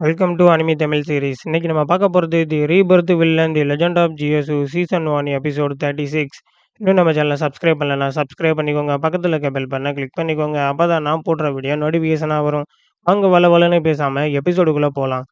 Welcome to anime Tamil series. இன்னைக்கு நம்ம பார்க்க போறது the rebirth villain the legend of Jiasu season 1 episode 36. இன்னும் நம்ம சேனலை சப்ஸ்கிரைப் பண்ணலனா சப்ஸ்கிரைப் பண்ணிக்கோங்க. பக்கத்துல இருக்க பெல் பட்டனை கிளிக் பண்ணிக்கோங்க. அப்பதான் நான் போடுற வீடியோ நோட்டிஃபிகேஷனா வரும். வாங்க வளவளன்னு பேசாம எபிசோடுக்குள்ள போலாம்.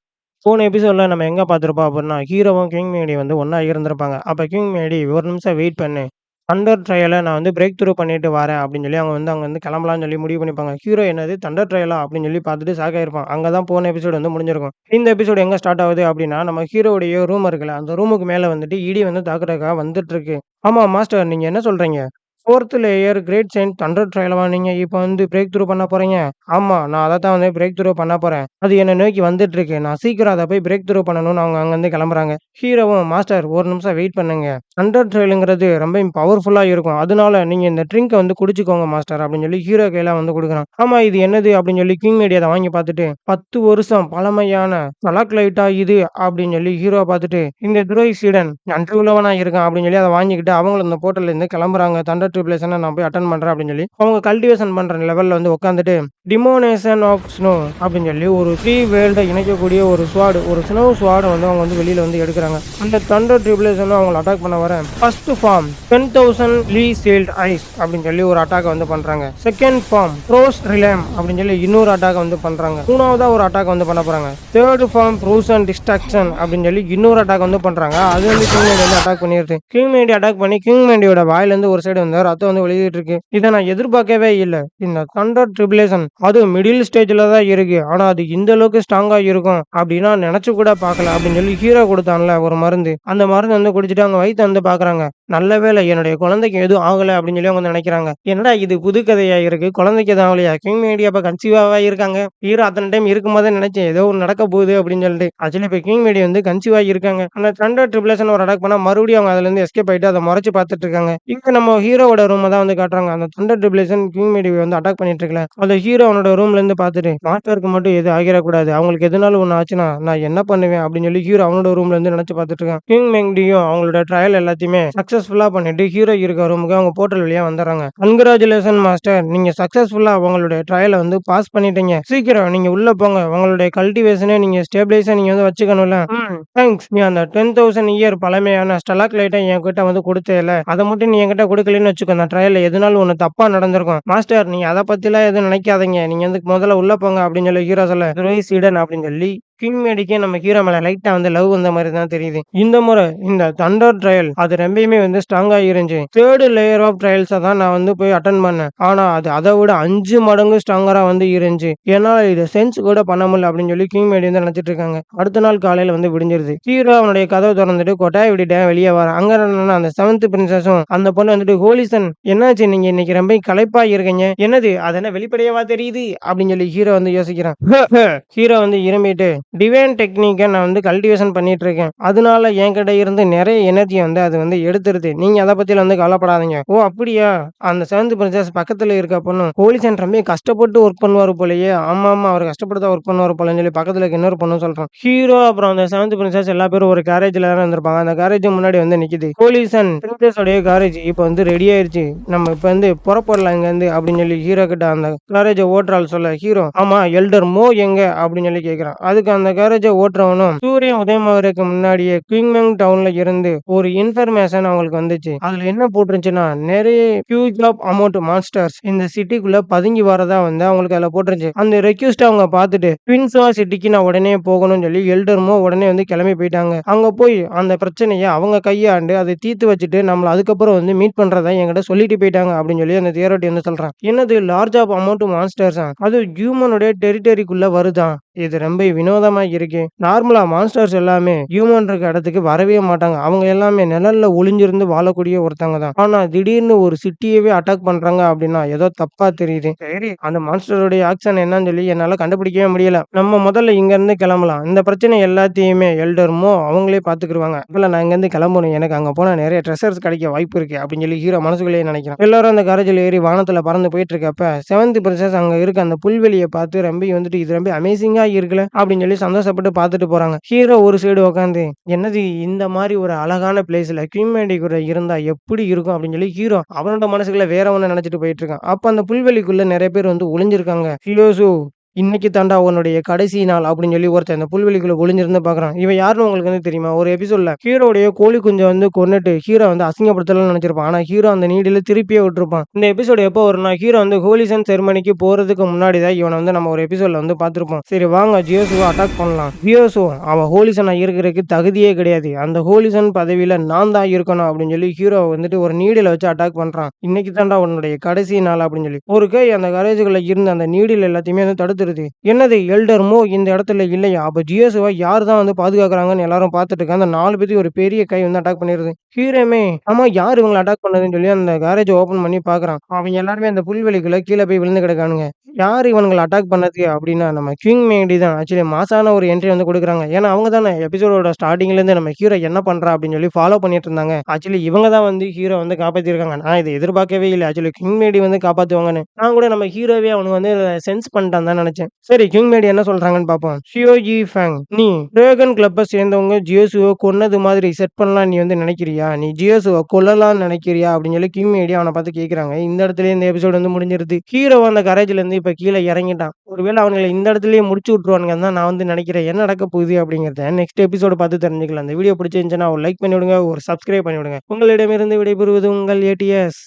போன எபிசோட்ல நம்ம எங்க பார்த்திருப்போம் அப்படின்னா, ஹீரோவும் கிங் மேடி வந்து ஒண்ணா இருந்திருப்பாங்க. அப்ப கிங் மேடி ஒரு நிமிஷம் வெயிட் பண்ணு. தண்டர் ட்ரையல நான் வந்து பிரேக் த்ரூ பண்ணிட்டு வரேன் அப்படின்னு சொல்லி அவங்க வந்து அங்க வந்து கிளம்பலாம்னு சொல்லி முடிவு பண்ணிப்பாங்க. ஹீரோ என்னது தண்டர் ட்ரையலா அப்படின்னு சொல்லி பார்த்துட்டு ஷாக் ஆயிருப்பான். அங்க தான் போன எபிசோட் வந்து முடிஞ்சிருக்கும். இந்த எபிசோட் எங்க ஸ்டார்ட் ஆகுது அப்படின்னா, நம்ம ஹீரோவுடைய ரூம் இருக்குல்ல, அந்த ரூமுக்கு மேல வந்துட்டு இடி வந்து தாக்குறதுக்காக வந்துட்டு இருக்கு. ஆமா மாஸ்டர், நீங்க என்ன சொல்றீங்க? 4த் லேயர் கிரேட் செயின்ட் தண்டர் ட்ரையலவா நீங்க இப்ப வந்து பிரேக் த்ரூ பண்ண போறீங்க? ஆமா, நான் அதத்தான் வந்து பிரேக் த்ரூ பண்ண போறேன். அது என்ன நோக்கி வந்துட்டு இருக்கு. நான் சீக்கிரம் அத போய் பிரேக் த்ரூ பண்ணணும்னு அவங்க அங்கருந்து கிளம்புறாங்க. ஹீரோவும் மாஸ்டர் ஒரு நிமிஷம் வெயிட் பண்ணுங்க. தண்டர் ட்ரையல்ங்கிறது ரொம்ப பவர்ஃபுல்லா இருக்கும். அதனால நீங்க இந்த ட்ரிங்க்க வந்து குடிச்சுக்கோங்க மாஸ்டர் அப்படின்னு சொல்லி ஹீரோ கையில வந்து குடுக்குறான். ஆமா, இது என்னது அப்படின்னு சொல்லி கிங் மேடி அத வாங்கி பார்த்துட்டு 10 வருஷம் பழமையான ஸ்டலாக்லைட்டா இது அப்படின்னு சொல்லி ஹீரோவ பார்த்துட்டு, இந்த துரோகி சீடன் நன்றி உள்ளவனா இருக்கான் அப்படின்னு சொல்லி அத வாங்கிக்கிட்டு அவங்களும் இந்த போர்ட்டல்ல இருந்து கிளம்புறாங்க. தண்டர் ட்ரிபுலேஷன நான் போய் அட்டெண்ட் பண்றேன் அப்படின்னு சொல்லி அவங்க கல்டிவேஷன் பண்ற லெவல்ல வந்து உட்காந்துட்டு டிமோனேஷன் ஆஃப் ஸ்னோ அப்படின்னு சொல்லி ஒரு 3 வேர்ல்ட இணைக்கக்கூடிய ஒரு ஸ்வாட், ஒரு ஸ்னோ ஸ்வாட் வந்து அவங்க வந்து வெளியில வந்து எடுக்கிறாங்க. அந்த தண்டர் ட்ரிபுலேஷன் அவங்களை அட்டாக் பண்ண வர ஃபர்ஸ்ட் ஃபார்ம் 10,000 லீ சீல்ட் ஐஸ் அப்படின்னு சொல்லி ஒரு அட்டாக் வந்து பண்றாங்க. செகண்ட் ஃபார்ம் ரோஸ் ரிலேம் அப்படின்னு சொல்லி இன்னொரு அட்டாக் வந்து பண்றாங்க. மூணாவதா ஒரு அட்டாக் வந்து பண்ண போறாங்க. தேர்ட் ஃபார்ம் ப்ரூசன் டிஸ்ட்ரக்ஷன் அப்படின்னு சொல்லி இன்னொரு அட்டாக் வந்து பண்றாங்க. அது வந்து கிங் மேடி வந்து அட்டாக் பண்ணிடுது. கிங் மேடி அட்டாக் பண்ணி கிங் மேடியோட வாயில இருந்து ஒரு சைடு வந்து ரத்தம் வந்து வெளியிட்டு இருக்கு. இதை நான் எதிர்பார்க்கவே இல்லை. இந்த தண்டர் ட்ரிபுலேஷன் அது மிடில் ஸ்டேஜ்ல தான் இருக்கு. ஆனா அது இந்த அளவுக்கு ஸ்ட்ராங்கா இருக்கும் அப்படின்னா நினைச்சு கூட பார்க்கல அப்படின்னு சொல்லி ஹீரோ கொடுத்தான்ல ஒரு மருந்து. அந்த மருந்து வந்து குடிச்சிட்டு அவங்க வயித்தை வந்து பாக்குறாங்க. நல்ல வேளை என்னுடைய குழந்தைக்கு எதுவும் ஆகல அப்படின்னு சொல்லி அவங்க நினைக்கிறாங்க. என்னடா இது புது கதையா இருக்கு, குழந்தைக்கு எதுவும் ஆகலையா? கிங் மேடி அப்ப கன்சீவாவா இருக்காங்க. ஹீரோ அத்தனை டைம் இருக்கும்போதே நினைச்சேன் ஏதோ ஒன்று நடக்க போகுது அப்படின்னு சொல்லிட்டு. ஆக்சுவலி இப்ப கிங் மேடி வந்து கன்சீவா இருக்காங்க. அந்த தண்டர் ட்ரிபுலேஷன் ஒரு அட்டாக் பண்ணா மறுபடியும் அவங்க அதுல இருந்து எஸ்கேப் ஆயிட்டு அதை முறைச்சு பார்த்துட்டு இருக்காங்க. இங்க நம்ம ஹீரோவோட ரூம் தான் வந்து காட்டுறாங்க. அந்த தண்டர் ட்ரிபுலேஷன் கிங் மேடி வந்து அட்டாக் பண்ணிட்டு இருக்கல, அந்த ஹீரோ அவனோட ரூம்ல இருந்து பார்த்துட்டு மாஸ்டருக்கு மட்டும் எது ஆகிடக்கூடாது, அவங்களுக்கு எதுனாலும் ஒண்ணு ஆச்சுன்னா நான் என்ன பண்ணுவேன் அப்படின்னு சொல்லி ஹீரோ அவனோட ரூம்ல இருந்து நினைச்சு பார்த்துட்டு இருக்கான். கிங் மெங்டியும் அவங்களோட ட்ரையல் எல்லாத்தையுமே சக்சஸ்ஃபுல்லா பண்ணிட்டு ஹீரோ இருக்க ரூமுக்கு அவங்க போர்ட்டல் வழியா வந்துடுறாங்க. கங்க்ராச்சுலேஷன் மாஸ்டர், நீங்க சக்சஸ்ஃபுல்லா உங்களுடைய ட்ரையலை வந்து பாஸ் பண்ணிட்டீங்க. சீக்கிரம் நீங்க உள்ள போங்க. உங்களுடைய கல்டிவேஷனை நீங்க ஸ்டேபிளைஸா நீங்க வந்து வச்சுக்கணும்ல. தேங்க்ஸ். நீ அந்த 10,000 இயர் பழமையான ஸ்டலாக்லைட்டை என்கிட்ட வந்து கொடுத்தேல, அதை மட்டும் நீ என்கிட்ட கொடுக்கலன்னு வச்சுக்கோ, அந்த ட்ரையல்ல எதுனாலும் ஒண்ணு தப்பா நடந்திருக்கும். மாஸ்டர் நீங்க அதை பத்திலாம் எதுவும் நினைக்காதீங்க. நீங்க வந்து முதல்ல உள்ள போங்க அப்படின்னு சொல்லி ஹீரோ சொல்ல, துரோகி சீடன் அப்படின்னு சொல்லி கிங் மேடிக்கே நம்ம ஹீரோ மேல லைட்டா வந்து லவ் வந்த மாதிரி தான் தெரியுது. இந்த முறை இந்த தண்டர் ட்ரையல் அது ரொம்பவுமே வந்து ஸ்ட்ராங்கா இருந்துச்சு. தேர்ட் லேயர் ஆஃப் ட்ரையல்ஸை தான் நான் வந்து போய் அட்டன் பண்ணேன். ஆனா அது அதை விட 5 மடங்கு ஸ்ட்ராங்கரா வந்து இருந்துச்சு. என்னால இதை சென்ஸ் கூட பண்ண முடியல அப்படின்னு சொல்லி கிங் மேடி வந்து நினைச்சிட்டு இருக்காங்க. அடுத்த நாள் காலையில வந்து விடிஞ்சிருது. ஹீரோ அவனுடைய கதவை திறந்துட்டு கொட்டாய் விட்டுட்டு வெளியே வர அங்க என்னன்னா அந்த 7th பிரின்சஸும் அந்த பொண்ணு வந்துட்டு ஹோலிசன் என்னாச்சு, நீங்க இன்னைக்கு ரொம்ப களைப்பா இருக்கீங்க, என்னது அது என்ன வெளிப்படையவா தெரியுது அப்படின்னு சொல்லி ஹீரோ வந்து யோசிக்கிறான். ஹீரோ வந்து இருமிட்டு டிவைன் டெக்னிக்கை நான் வந்து கல்டிவேஷன் பண்ணிட்டு இருக்கேன். அதனால என்கிட்ட இருந்து நிறைய எனர்ஜி வந்து அது வந்து எடுத்துருது. நீங்க அதை பத்தி வந்து கவலைப்படாதீங்க. ஓ அப்படியா? அந்த 7th பிரின்சஸ் பக்கத்துல இருக்க பொண்ணு ஹோலிசன் ரொம்ப கஷ்டப்பட்டு ஒர்க் பண்ணுவாரு போலயே. ஆமா ஆமா, அவர் கஷ்டப்பட்டு தான் ஒர்க் பண்ணுவாரு போலன்னு சொல்லி பக்கத்துல இருக்க இன்னொரு பொண்ணு சொல்றான். ஹீரோ அப்புறம் அந்த 7th பிரின்சஸ் எல்லா பேரும் ஒரு கேரேஜ்ல தான் இருந்திருப்பாங்க. அந்த கேரேஜ் முன்னாடி வந்து நிக்குது. ஹோலிசன் பிரின்சஸ் உடைய கேரேஜ் இப்ப வந்து ரெடி ஆயிருச்சு, நம்ம இப்ப வந்து புறப்படலாம் இங்க இருந்து அப்படின்னு சொல்லி ஹீரோ கிட்ட அந்த கேரேஜ ஓட்டுறாள் சொல்ல, ஹீரோ ஆமா எல்டர் மோ எங்க அப்படின்னு சொல்லி கேக்குறான். அதுக்கு அந்த கேரேஜ ஓட்டுறவனும் சூரியன் உதயமாகறதுக்கு முன்னாடியே குயிங்மெங் டவுன்ல இருந்து ஒரு இன்ஃபர்மேஷன் அவங்களுக்கு வந்துச்சு. அதுல என்ன போட்டுருந்துச்சுன்னா, நிறைய ஹியூஜ் ஆஃப் அமௌண்ட் மான்ஸ்டர்ஸ் இந்த சிட்டிக்குள்ள பதுங்கி வரதா வந்து அவங்களுக்கு அதுல போட்டுருந்துச்சு. அந்த ரெக்யூஸ்ட் அவங்க பார்த்துட்டு ட்வின்ஸா சிட்டிக்கு நான் உடனே போகணும்னு சொல்லி எல்டர்மோ உடனே வந்து கிளம்பி போயிட்டாங்க. அங்க போய் அந்த பிரச்சனையை அவங்க கையாண்டு அதை தீர்த்து வச்சுட்டு நம்மள அதுக்கப்புறம் வந்து மீட் பண்றதா என்கிட்ட சொல்லிட்டு போயிட்டாங்க அப்படின்னு சொல்லி அந்த தியரட்டி வந்து சொல்றான். என்னது லார்ஜ் ஆஃப் அமௌண்ட் மான்ஸ்டர்ஸா, அது ஹியூமனுடைய டெரிட்டரிக்குள்ள வருதான்? இது ரொம்ப வினோதமா இருக்கு. நார்மலா மான்ஸ்டர்ஸ் எல்லாமே ஹியூமன் இருக்க இடத்துக்கு வரவே மாட்டாங்க. அவங்க எல்லாமே நிழல்ல ஒளிஞ்சிருந்து வாழக்கூடிய ஒருத்தவங்க தான். ஆனா திடீர்னு ஒரு சிட்டியவே அட்டாக் பண்றாங்க அப்படின்னா ஏதோ தப்பா தெரியுது. சரி, அந்த மான்ஸ்டருடைய ஆக்ஷன் என்னன்னு சொல்லி என்னால கண்டுபிடிக்கவே முடியல. நம்ம முதல்ல இங்க இருந்து கிளம்பலாம். இந்த பிரச்சனை எல்லாத்தையுமே எல்டர்மோ அவங்களே பாத்துக்கிடுவாங்க. இப்ப நான் இங்க இருந்து கிளம்பணும். எனக்கு அங்க போனா நிறைய ட்ரெஷர்ஸ் கிடைக்க வாய்ப்பு இருக்கு அப்படின்னு சொல்லி ஹீரோ மனசுக்குள்ளேயே நினைக்கிறான். எல்லாரும் அந்த கரேஜில் ஏறி வானத்துல பறந்து போயிட்டு இருக்கப்ப 7th பிரின்சஸ் அங்க இருக்க அந்த புல்வெளியை பார்த்து ரொம்ப வந்துட்டு இது ரொம்ப அமேசிங்கா இருக்குல்ல அப்படின்னு சொல்லி சந்தோஷப்பட்டு பார்த்துட்டு போறாங்க. ஹீரோ ஒரு சைடு உட்காந்து என்னது இந்த மாதிரி ஒரு அழகான பிளேஸ்ல கியூமேடி கூட இருந்தா எப்படி இருக்கும் அப்படின்னு சொல்லி ஹீரோ அவனோட மனசுக்குள்ள வேற ஒண்ணு நினைச்சிட்டு போயிட்டு இருக்கான். அப்ப அந்த புல்வெளிக்குள்ள நிறைய பேர் வந்து ஒளிஞ்சிருக்காங்க. ஹியோசு இன்னைக்கு தாண்டா உன்னுடைய கடைசி நாள் அப்படின்னு சொல்லி ஒருத்தன் அந்த புல்வெளிக்குள்ள ஒளிஞ்சிருந்து பார்க்குறான். இவன் யாருன்னு உங்களுக்கு வந்து தெரியுமா? ஒரு எபிசோட்ல ஹீரோவுடைய கோழி குஞ்ச வந்து கொன்னுட்டு ஹீரோ வந்து அசிங்கப்படுத்தலாம்னு நெனச்சிருப்பான். ஆனா ஹீரோ அந்த நீடில திருப்பியே விட்டுருப்பான். இந்த எபிசோடு எப்போ வரும்னா, ஹீரோ வந்து ஹோலிசன் செரிமனிக்கு போறதுக்கு முன்னாடி தான் இவன வந்து நம்ம ஒரு எபிசோட்ல வந்து பார்த்திருப்போம். சரி வாங்க ஜியோசுவ அட்டாக் பண்ணலாம். ஜியோசு அவன் ஹோலிசனா இருக்கிறதுக்கு தகுதியே கிடையாது. அந்த ஹோலிசன் பதவியில நான் தான் இருக்கணும் அப்படின்னு சொல்லி ஹீரோ வந்துட்டு ஒரு நீடில வச்சு அட்டாக் பண்றான். இன்னைக்கு தாண்டா உன்னுடைய கடைசி நாள் அப்படின்னு சொல்லி. ஒரு கை அந்த கரேஜுக்குள்ள இருந்த அந்த நீடில் எல்லாத்தையுமே வந்து தடுத்துருது. என்னது எல்டர் மோ இந்த இடத்துல இல்லையா? அப்ப ஜியோசுவ யார் தான் வந்து பாதுகாக்கிறாங்கன்னு எல்லாரும் பார்த்துட்டு இருக்காங்க. அந்த 4 பேத்தையும் ஒரு பெரிய கை வந்து அட்டாக் பண்ணிருது. ஹீரோமே ஆமா யார் இவங்கள அட்டாக் பண்ணதுன்னு சொல்லி அந்த கேரேஜ ஓப்பன் பண்ணி பார்க்குறான். அவங்க எல்லாருமே அந்த புல்வெளிக்குள்ள கீழ போய் விழுந்து கிடக்கானுங்க. யார் இவனுங்கள அட்டாக் பண்ணது அப்படின்னா நம்ம கிங் மேடி தான். ஆக்சுவலி மாசான ஒரு என்ட்ரி வந்து குடுக்குறாங்க. ஏன்னா அவங்க தானே எபிசோடோட ஸ்டார்ட்டிங்ல இருந்து நம்ம ஹீரோ என்ன பண்றா அப்படின்னு சொல்லி ஃபாலோ பண்ணிட்டு இருந்தாங்க. ஆக்சுவலி இவங்க தான் வந்து ஹீரோ வந்து காப்பாத்திருக்காங்க. நான் இத எதிர்பார்க்கவே இல்ல. ஆக்சுவலி கிங் மேடி வந்து காப்பாத்துவாங்கன்னு. நான் கூட நம்ம ஹீரோவே அவனுக்கு வந்து சென்ஸ் பண்ணிட்டான் தான் நெனச்சேன். சரி கிங் மேடி என்ன சொல்றாங்கன்னு பார்ப்போம். ஷியோ யி ஃபேங் நீ டிராகன் கிளப்ப சேர்ந்தவங்க ஜியோசுவ கொன்னது மாதிரி செட் பண்ணலாம் நீ வந்து நினைக்கிறியா? நீ ஜியோசுவ கொல்லலாம்னு நினைக்கிறியா? அப்படின்னு சொல்லி கிங் மேடி அவன பார்த்து கேட்குறாங்க. இந்த இடத்துலயே இந்த எபிசோட் வந்து முடிஞ்சிருது. ஹீரோ அந்த கரேஜ்ல இருந்து இப்ப கீழ இறங்கிட்டான். ஒருவேள அவனுங்கள இந்த இடத்துலயே முடிச்சு விட்டுருவானுங்கன்னு தான் நான் வந்து நினைக்கிறேன். என்ன நடக்க போகுது அப்படிங்கிறத நெக்ஸ்ட் எபிசோட பார்த்து தெரிஞ்சுக்கலாம். இந்த வீடியோ பிடிச்சிருந்துச்சுன்னா ஒரு லைக் பண்ணி விடுங்க. ஒரு சப்ஸ்கிரைப் பண்ணி விடுங்க. உங்களிடமிருந்து விடைபெறுவது உங்கள் ஏடிஎஸ்.